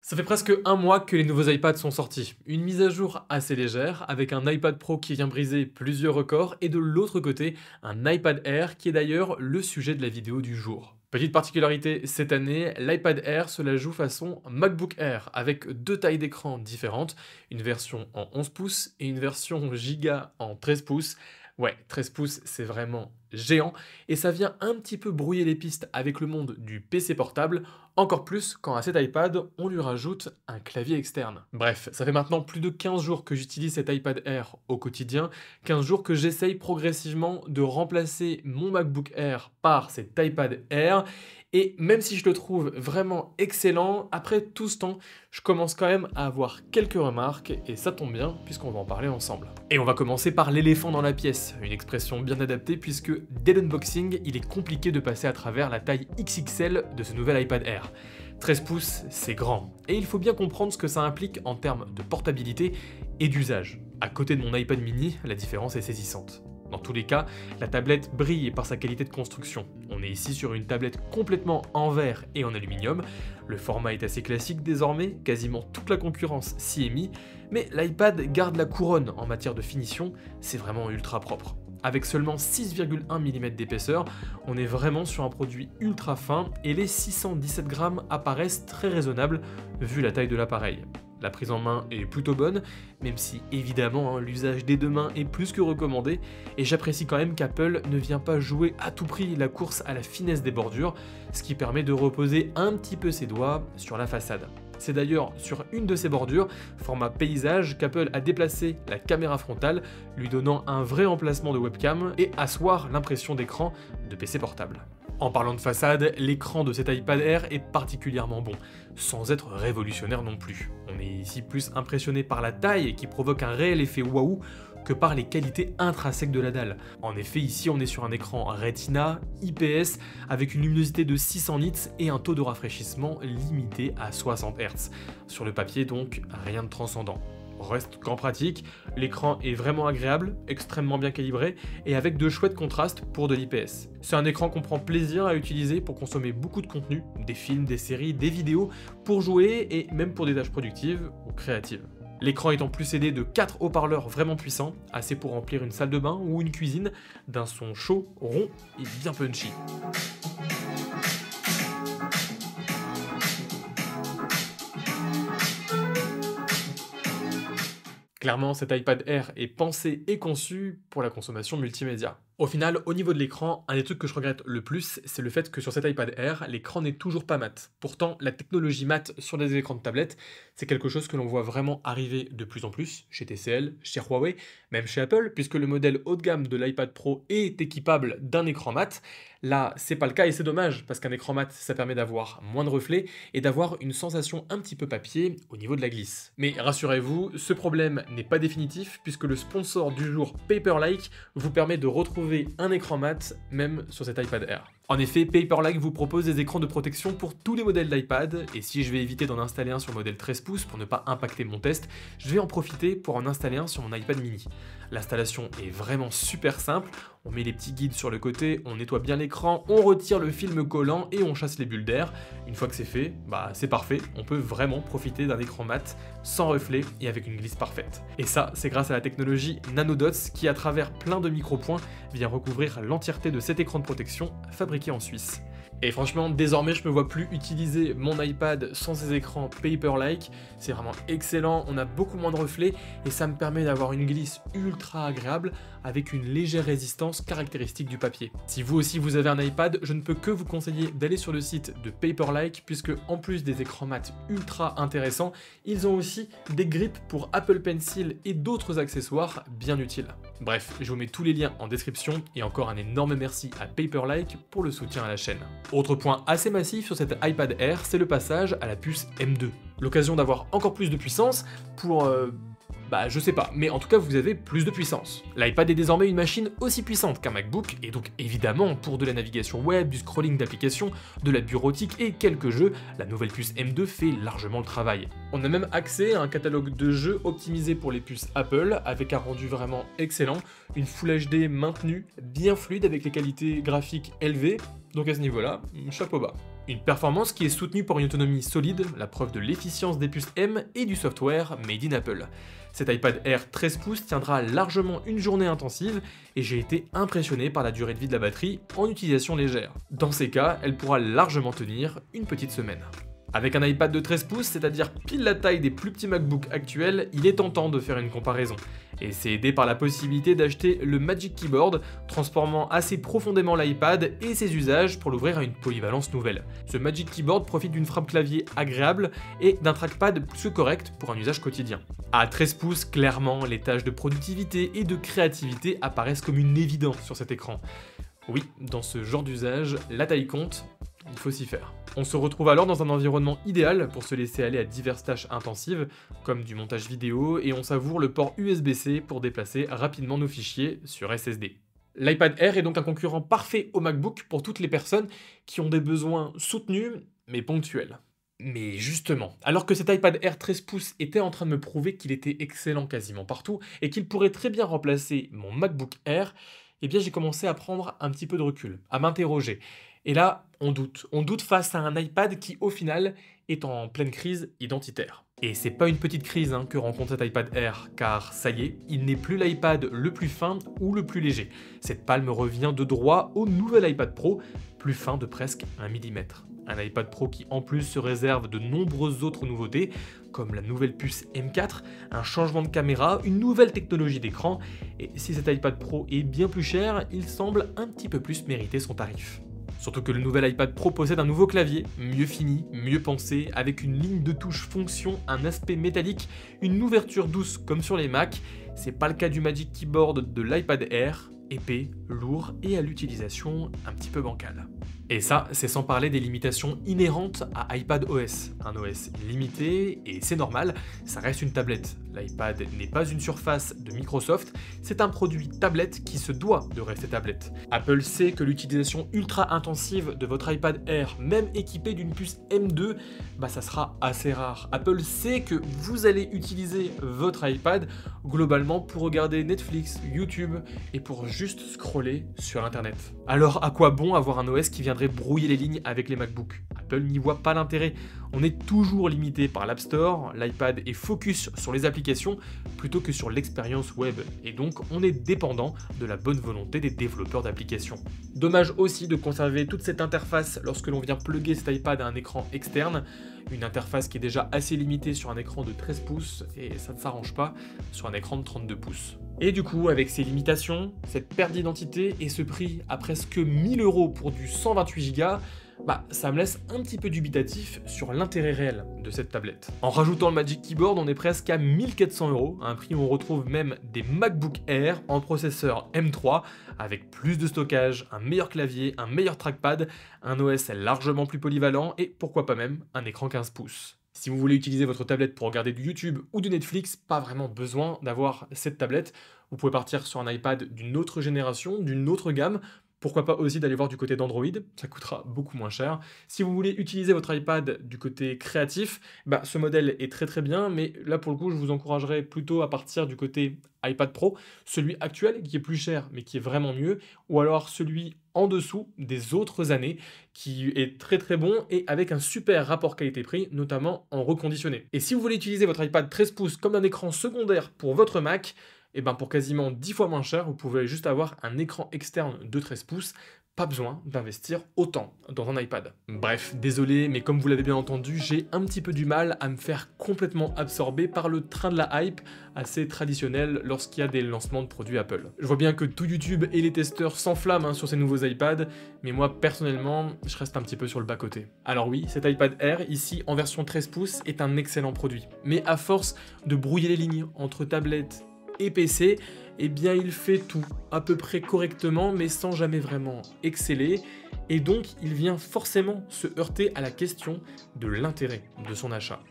Ça fait presque un mois que les nouveaux iPads sont sortis. Une mise à jour assez légère, avec un iPad Pro qui vient briser plusieurs records, et de l'autre côté, un iPad Air qui est d'ailleurs le sujet de la vidéo du jour. Petite particularité cette année, l'iPad Air se la joue façon MacBook Air, avec deux tailles d'écran différentes, une version en 11 pouces et une version Giga en 13 pouces. Ouais, 13 pouces, c'est vraiment géant, et ça vient un petit peu brouiller les pistes avec le monde du PC portable, encore plus quand à cet iPad, on lui rajoute un clavier externe. Bref, ça fait maintenant plus de 15 jours que j'utilise cet iPad Air au quotidien, 15 jours que j'essaye progressivement de remplacer mon MacBook Air par cet iPad Air, et même si je le trouve vraiment excellent, après tout ce temps, je commence quand même à avoir quelques remarques, et ça tombe bien puisqu'on va en parler ensemble. Et on va commencer par l'éléphant dans la pièce, une expression bien adaptée puisque dès l'unboxing, il est compliqué de passer à travers la taille XXL de ce nouvel iPad Air. 13 pouces, c'est grand, et il faut bien comprendre ce que ça implique en termes de portabilité et d'usage. À côté de mon iPad mini, la différence est saisissante. Dans tous les cas, la tablette brille par sa qualité de construction. On est ici sur une tablette complètement en verre et en aluminium. Le format est assez classique désormais, quasiment toute la concurrence s'y est mise, mais l'iPad garde la couronne en matière de finition, c'est vraiment ultra propre. Avec seulement 6,1 mm d'épaisseur, on est vraiment sur un produit ultra fin et les 617 grammes apparaissent très raisonnables vu la taille de l'appareil. La prise en main est plutôt bonne, même si évidemment l'usage des deux mains est plus que recommandé, et j'apprécie quand même qu'Apple ne vient pas jouer à tout prix la course à la finesse des bordures, ce qui permet de reposer un petit peu ses doigts sur la façade. C'est d'ailleurs sur une de ces bordures, format paysage, qu'Apple a déplacé la caméra frontale, lui donnant un vrai emplacement de webcam et asseoir l'impression d'écran de PC portable. En parlant de façade, l'écran de cet iPad Air est particulièrement bon, sans être révolutionnaire non plus. On est ici plus impressionné par la taille qui provoque un réel effet waouh que par les qualités intrinsèques de la dalle. En effet, ici on est sur un écran Retina, IPS, avec une luminosité de 600 nits et un taux de rafraîchissement limité à 60 Hz. Sur le papier donc, rien de transcendant. Reste qu'en pratique, l'écran est vraiment agréable, extrêmement bien calibré et avec de chouettes contrastes pour de l'IPS. C'est un écran qu'on prend plaisir à utiliser pour consommer beaucoup de contenu, des films, des séries, des vidéos, pour jouer et même pour des tâches productives ou créatives. L'écran est en plus aidé de 4 haut-parleurs vraiment puissants, assez pour remplir une salle de bain ou une cuisine, d'un son chaud, rond et bien punchy. Clairement, cet iPad Air est pensé et conçu pour la consommation multimédia. Au final, au niveau de l'écran, un des trucs que je regrette le plus, c'est le fait que sur cet iPad Air, l'écran n'est toujours pas mat. Pourtant, la technologie mat sur les écrans de tablette, c'est quelque chose que l'on voit vraiment arriver de plus en plus chez TCL, chez Huawei, même chez Apple, puisque le modèle haut de gamme de l'iPad Pro est équipable d'un écran mat. Là, c'est pas le cas et c'est dommage, parce qu'un écran mat, ça permet d'avoir moins de reflets et d'avoir une sensation un petit peu papier au niveau de la glisse. Mais rassurez-vous, ce problème n'est pas définitif, puisque le sponsor du jour Paperlike vous permet de retrouver un écran mat même sur cet iPad Air. En effet, Paperlike vous propose des écrans de protection pour tous les modèles d'iPad, et si je vais éviter d'en installer un sur le modèle 13 pouces pour ne pas impacter mon test, je vais en profiter pour en installer un sur mon iPad mini. L'installation est vraiment super simple, on met les petits guides sur le côté, on nettoie bien l'écran, on retire le film collant et on chasse les bulles d'air. Une fois que c'est fait, c'est parfait, on peut vraiment profiter d'un écran mat sans reflet et avec une glisse parfaite. Et ça, c'est grâce à la technologie NanoDots qui, à travers plein de micro-points, vient recouvrir l'entièreté de cet écran de protection fabriqué en Suisse. Et franchement, désormais, je ne me vois plus utiliser mon iPad sans ces écrans Paperlike. C'est vraiment excellent, on a beaucoup moins de reflets et ça me permet d'avoir une glisse ultra agréable avec une légère résistance caractéristique du papier. Si vous aussi vous avez un iPad, je ne peux que vous conseiller d'aller sur le site de Paperlike puisque en plus des écrans mat ultra intéressants, ils ont aussi des grips pour Apple Pencil et d'autres accessoires bien utiles. Bref, je vous mets tous les liens en description et encore un énorme merci à Paperlike pour le soutien à la chaîne. Autre point assez massif sur cet iPad Air, c'est le passage à la puce M2. L'occasion d'avoir encore plus de puissance pour je sais pas, mais en tout cas vous avez plus de puissance. L'iPad est désormais une machine aussi puissante qu'un MacBook, et donc évidemment pour de la navigation web, du scrolling d'applications, de la bureautique et quelques jeux, la nouvelle puce M2 fait largement le travail. On a même accès à un catalogue de jeux optimisé pour les puces Apple, avec un rendu vraiment excellent, une Full HD maintenue, bien fluide avec les qualités graphiques élevées, donc à ce niveau-là, chapeau bas. Une performance qui est soutenue par une autonomie solide, la preuve de l'efficience des puces M et du software made in Apple. Cet iPad Air 13 pouces tiendra largement une journée intensive et j'ai été impressionné par la durée de vie de la batterie en utilisation légère. Dans ces cas, elle pourra largement tenir une petite semaine. Avec un iPad de 13 pouces, c'est-à-dire pile la taille des plus petits MacBooks actuels, il est tentant de faire une comparaison. Et c'est aidé par la possibilité d'acheter le Magic Keyboard, transformant assez profondément l'iPad et ses usages pour l'ouvrir à une polyvalence nouvelle. Ce Magic Keyboard profite d'une frappe clavier agréable et d'un trackpad plus que correct pour un usage quotidien. À 13 pouces, clairement, les tâches de productivité et de créativité apparaissent comme une évidence sur cet écran. Oui, dans ce genre d'usage, la taille compte, il faut s'y faire. On se retrouve alors dans un environnement idéal pour se laisser aller à diverses tâches intensives, comme du montage vidéo, et on savoure le port USB-C pour déplacer rapidement nos fichiers sur SSD. L'iPad Air est donc un concurrent parfait au MacBook pour toutes les personnes qui ont des besoins soutenus, mais ponctuels. Mais justement, alors que cet iPad Air 13 pouces était en train de me prouver qu'il était excellent quasiment partout, et qu'il pourrait très bien remplacer mon MacBook Air, eh bien j'ai commencé à prendre un petit peu de recul, à m'interroger. Et là, on doute face à un iPad qui, au final, est en pleine crise identitaire. Et c'est pas une petite crise que rencontre cet iPad Air, car ça y est, il n'est plus l'iPad le plus fin ou le plus léger. Cette palme revient de droit au nouvel iPad Pro, plus fin de presque 1 mm. Un iPad Pro qui en plus se réserve de nombreuses autres nouveautés, comme la nouvelle puce M4, un changement de caméra, une nouvelle technologie d'écran, et si cet iPad Pro est bien plus cher, il semble un petit peu plus mériter son tarif. Surtout que le nouvel iPad Pro possède un nouveau clavier, mieux fini, mieux pensé, avec une ligne de touche fonction, un aspect métallique, une ouverture douce comme sur les Mac. C'est pas le cas du Magic Keyboard de l'iPad Air, épais, lourd et à l'utilisation un petit peu bancale. Et ça, c'est sans parler des limitations inhérentes à iPadOS. Un OS limité, et c'est normal, ça reste une tablette. L'iPad n'est pas une surface de Microsoft, c'est un produit tablette qui se doit de rester tablette. Apple sait que l'utilisation ultra intensive de votre iPad Air, même équipé d'une puce M2, ça sera assez rare. Apple sait que vous allez utiliser votre iPad globalement pour regarder Netflix, YouTube et pour juste scroller sur Internet. Alors à quoi bon avoir un OS qui viendrait brouiller les lignes avec les MacBooks? Apple n'y voit pas l'intérêt. On est toujours limité par l'App Store, l'iPad est focus sur les applications plutôt que sur l'expérience web, et donc on est dépendant de la bonne volonté des développeurs d'applications. Dommage aussi de conserver toute cette interface lorsque l'on vient plugger cet iPad à un écran externe, une interface qui est déjà assez limitée sur un écran de 13 pouces, et ça ne s'arrange pas sur un écran de 32 pouces. Et du coup, avec ces limitations, cette perte d'identité et ce prix à presque 1000 € pour du 128 Go, ça me laisse un petit peu dubitatif sur l'intérêt réel de cette tablette. En rajoutant le Magic Keyboard, on est presque à 1400 €, un prix où on retrouve même des MacBook Air en processeur M3, avec plus de stockage, un meilleur clavier, un meilleur trackpad, un OS largement plus polyvalent et pourquoi pas même un écran 15 pouces. Si vous voulez utiliser votre tablette pour regarder du YouTube ou du Netflix, pas vraiment besoin d'avoir cette tablette. Vous pouvez partir sur un iPad d'une autre génération, d'une autre gamme. Pourquoi pas aussi d'aller voir du côté d'Android, ça coûtera beaucoup moins cher. Si vous voulez utiliser votre iPad du côté créatif, ce modèle est très très bien, mais là pour le coup je vous encouragerais plutôt à partir du côté iPad Pro, celui actuel qui est plus cher mais qui est vraiment mieux, ou alors celui en dessous des autres années qui est très très bon et avec un super rapport qualité-prix, notamment en reconditionné. Et si vous voulez utiliser votre iPad 13 pouces comme un écran secondaire pour votre Mac, pour quasiment 10 fois moins cher, vous pouvez juste avoir un écran externe de 13 pouces, pas besoin d'investir autant dans un iPad. Bref, désolé, mais comme vous l'avez bien entendu, j'ai un petit peu du mal à me faire complètement absorber par le train de la hype assez traditionnel lorsqu'il y a des lancements de produits Apple. Je vois bien que tout YouTube et les testeurs s'enflamment sur ces nouveaux iPads, mais moi personnellement, je reste un petit peu sur le bas-côté. Alors oui, cet iPad Air, ici en version 13 pouces, est un excellent produit, mais à force de brouiller les lignes entre tablettes et PC, il fait tout à peu près correctement mais sans jamais vraiment exceller, et donc il vient forcément se heurter à la question de l'intérêt de son achat.